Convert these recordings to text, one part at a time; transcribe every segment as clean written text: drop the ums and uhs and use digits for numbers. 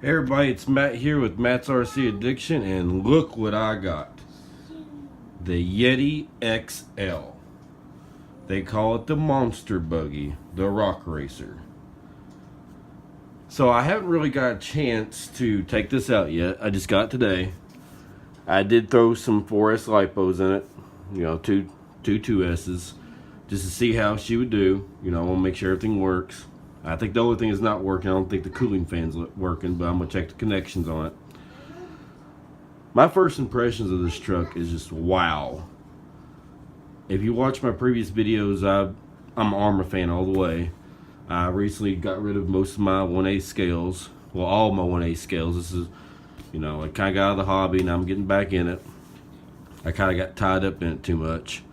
Hey everybody, it's Matt here with Matt's RC Addiction, and look what I got. The Yeti XL. They call it the Monster Buggy, the Rock Racer. So I haven't really got a chance to take this out yet. I just got it today. I did throw some 4S lipos in it, you know, two 2S's, just to see how she would do. You know, I want to make sure everything works. I think the only thing is not working, I don't think the cooling fan's working, but I'm going to check the connections on it. My first impressions of this truck is just wow. If you watch my previous videos, I'm an Armor fan all the way. I recently got rid of most of my 1/8 scales. Well, all my 1/8 scales. This is, you know, I kind of got out of the hobby, and I'm getting back in it. I kind of got tied up in it too much.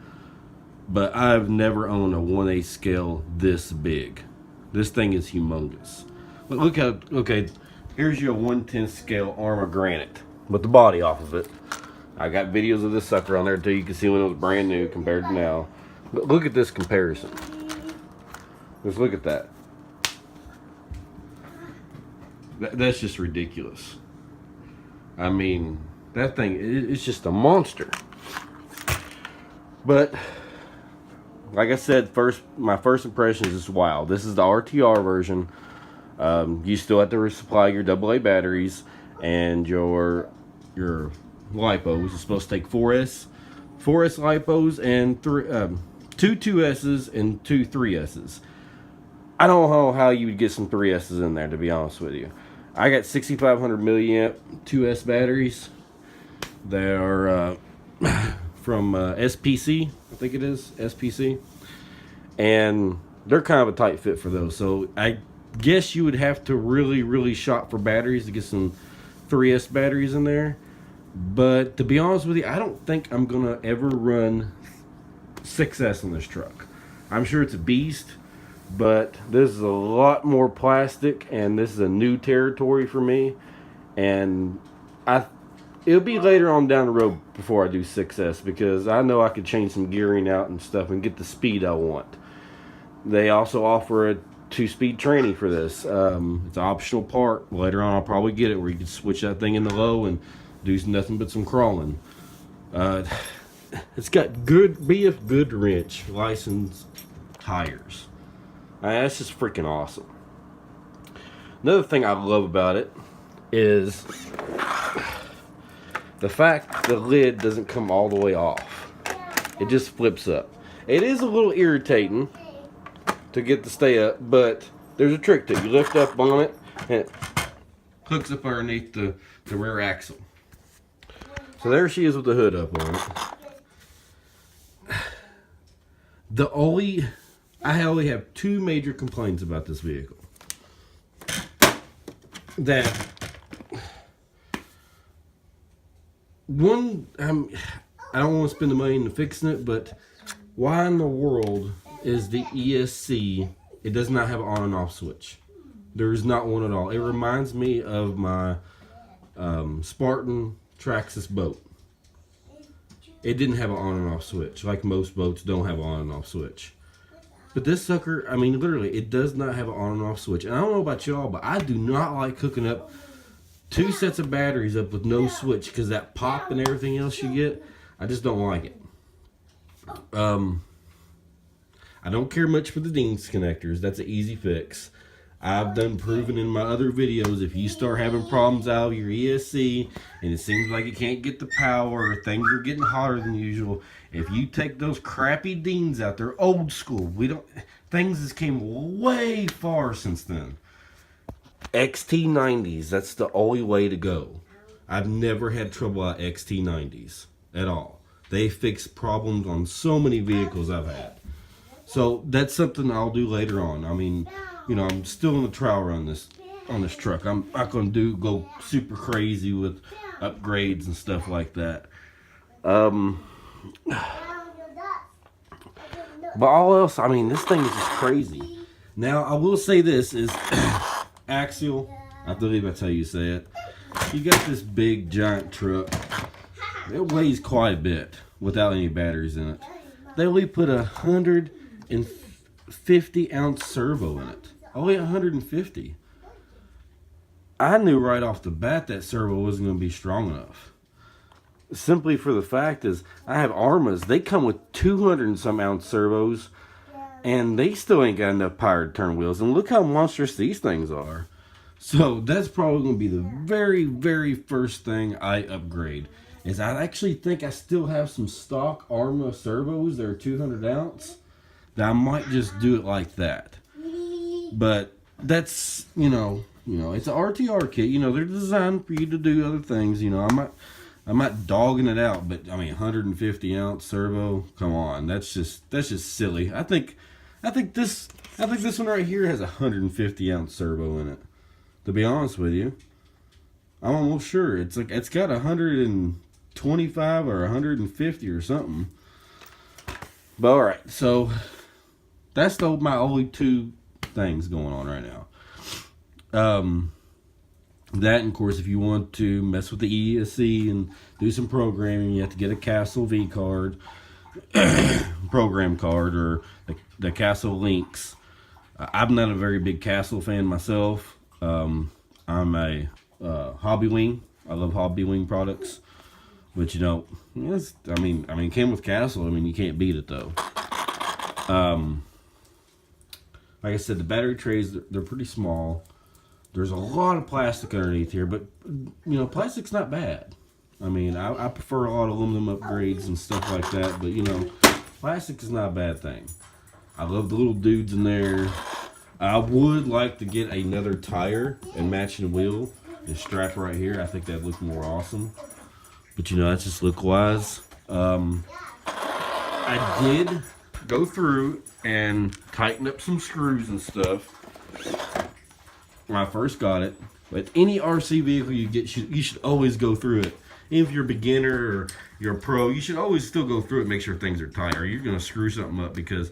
But I've never owned a 1/8 scale this big. This thing is humongous. But look how, okay, here's your 1/10 scale Armor Granite with the body off of it. I got videos of this sucker on there too. You can see when it was brand new compared to now. But look at this comparison. Just look at that. That's just ridiculous. I mean, that thing, it's just a monster. But like I said, my first impression is just wow. This is the RTR version. You still have to resupply your AA batteries and your lipos. It's supposed to take 4S lipos and two 2S's and two 3S's. I don't know how you would get some 3S's in there, to be honest with you. I got 6,500 milliamp 2S batteries. They are from SPC, I think it is, SPC. And they're kind of a tight fit for those. So I guess you would have to really shop for batteries to get some 3S batteries in there. But to be honest with you, I don't think I'm going to ever run 6S on this truck. I'm sure it's a beast, but this is a lot more plastic, and this is a new territory for me. And it'll be later on down the road before I do 6S, because I know I could change some gearing out and stuff and get the speed I want. They also offer a 2-speed tranny for this. It's an optional part. Later on I'll probably get it where you can switch that thing in the low and do nothing but some crawling. It's got good BF Goodwrench licensed tires. That's just freaking awesome. Another thing I love about it is the fact the lid doesn't come all the way off. It just flips up. It is a little irritating to get to stay up, but there's a trick to it. You lift up on it and it hooks up underneath the rear axle. So there she is with the hood up on it. I only have two major complaints about this vehicle. That one, I don't want to spend the money into fixing it, but why in the world is the ESC, it does not have an on and off switch? There is not one at all. It reminds me of my Spartan Traxxas boat. It didn't have an on and off switch, like most boats don't have an on and off switch. But this sucker, I mean, literally, it does not have an on and off switch. And I don't know about y'all, but I do not like hooking up two sets of batteries up with no switch, because that pop and everything else you get, I just don't like it. I don't care much for the Dean's connectors. That's an easy fix. I've done proven in my other videos, if you start having problems out of your ESC and it seems like it can't get the power or things are getting hotter than usual, if you take those crappy Deans out, they're old school. Things has came way far since then. XT90s, that's the only way to go. I've never had trouble at XT90s at all. They fix problems on so many vehicles I've had. So that's something I'll do later on. I mean, you know, I'm still in the trial run on this truck. I'm not going to go super crazy with upgrades and stuff like that. But all else, I mean, this thing is just crazy. Now, I will say this is Axial, I believe that's how you say it. You got this big giant truck. It weighs quite a bit without any batteries in it. They only put 150 ounce servo in it. Only 150. I knew right off the bat that servo wasn't going to be strong enough. Simply for the fact is, I have Armas. They come with 200 and some ounce servos, and they still ain't got enough power to turn wheels. And look how monstrous these things are. So that's probably going to be the very, very first thing I upgrade. Is I actually think I still have some stock Arma servos that are 200 ounce. That I might just do it like that. But that's, you know, it's an RTR kit. You know, they're designed for you to do other things. You know, I'm not dogging it out, but I mean, 150 ounce servo. Come on, that's just silly. I think this one right here has a 150 ounce servo in it. To be honest with you, I'm almost sure it's got 125 or 150 or something. But all right, so that's my only two things going on right now. That, and of course, if you want to mess with the ESC and do some programming, you have to get a Castle V card, program card, or the Castle Links. I'm not a very big Castle fan myself. I'm a Hobby Wing. I love Hobby Wing products, but you know, I mean, it came with Castle. I mean, you can't beat it though. Like I said, the battery trays, they're pretty small. There's a lot of plastic underneath here, but, you know, plastic's not bad. I mean, I prefer a lot of aluminum upgrades and stuff like that, but, you know, plastic is not a bad thing. I love the little dudes in there. I would like to get another tire and matching wheel and strap right here. I think that'd look more awesome. But, you know, that's just look-wise. I did go through and tighten up some screws and stuff when I first got it. But any RC vehicle you get, you should always go through it. Even if you're a beginner or you're a pro, you should always still go through it and make sure things are tight, or you're going to screw something up, because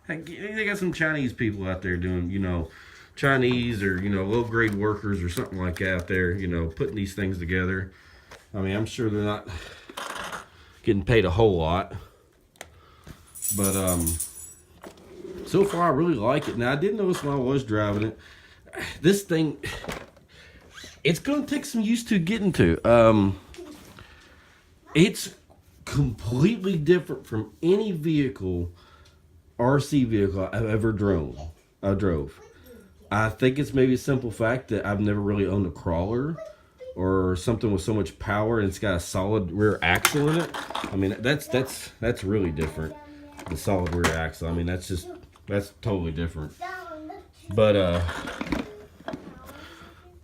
they got some Chinese people out there doing, you know, Chinese or, you know, low-grade workers or something like that out there, you know, putting these things together. I mean, I'm sure they're not getting paid a whole lot. But, so far I really like it. Now, I did notice when I was driving it, this thing, it's going to take some used to getting to. It's completely different from any vehicle, RC vehicle I've ever drove. I think it's maybe a simple fact that I've never really owned a crawler or something with so much power, and it's got a solid rear axle in it. I mean, that's really different. The solid rear axle. I mean, that's totally different. But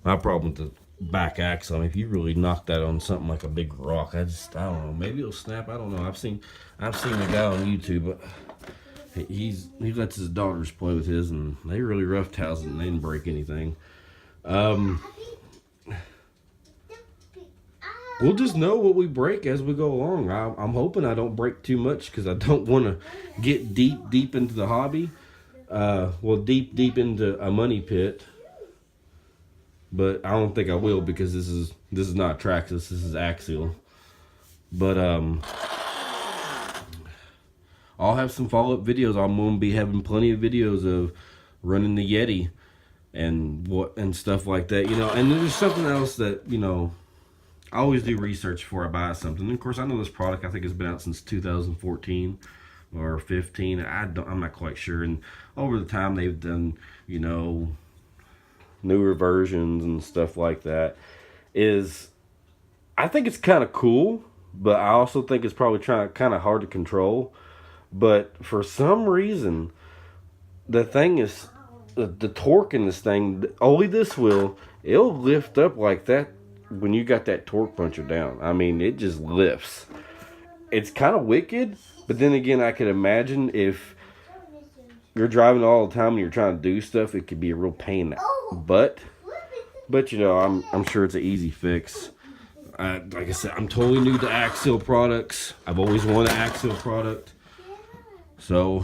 my problem with the back axle, I mean, if you really knock that on something like a big rock, I don't know, maybe it'll snap. I don't know. I've seen a guy on YouTube, but he lets his daughters play with his, and they really roughhouse it, and they didn't break anything. We'll just know what we break as we go along. I'm hoping I don't break too much, because I don't want to get deep into the hobby. Well, deep into a money pit. But I don't think I will, because this is not Traxxas, this is Axial. But I'll have some follow-up videos. I'm going to be having plenty of videos of running the Yeti and stuff like that, you know. And there's something else that, you know, I always do research before I buy something. And of course, I know this product, I think, has been out since 2014 or 15. I'm not quite sure. And over the time, they've done, you know, newer versions and stuff like that. I think it's kind of cool, but I also think it's probably kind of hard to control. But for some reason, the thing is, the torque in this thing, only this it'll lift up like that when you got that torque puncher down. I mean, it just lifts. It's kind of wicked, but then again, I could imagine if you're driving all the time and you're trying to do stuff, it could be a real pain in the butt. But you know, I'm sure it's an easy fix. Like I said, I'm totally new to Axial products. I've always wanted an Axial product. So,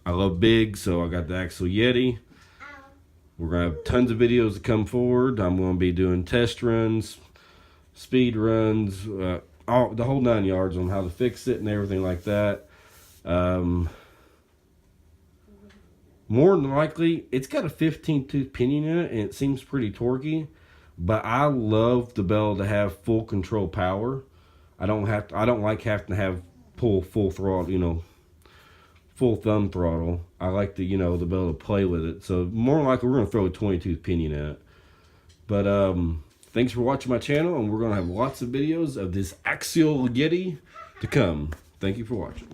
I love big, so I got the Axial Yeti. We're going to have tons of videos to come forward. I'm going to be doing test runs, speed runs, the whole 9 yards on how to fix it and everything like that. More than likely, it's got a 15-tooth pinion in it, and it seems pretty torquey. But I love the bell to have full control power. I don't like having to have pull full throttle, you know, full thumb throttle. I like the, you know, the bell to play with it. So more likely we're gonna throw a 22 pinion at it. But thanks for watching my channel, and we're gonna have lots of videos of this Axial Yeti to come. Thank you for watching.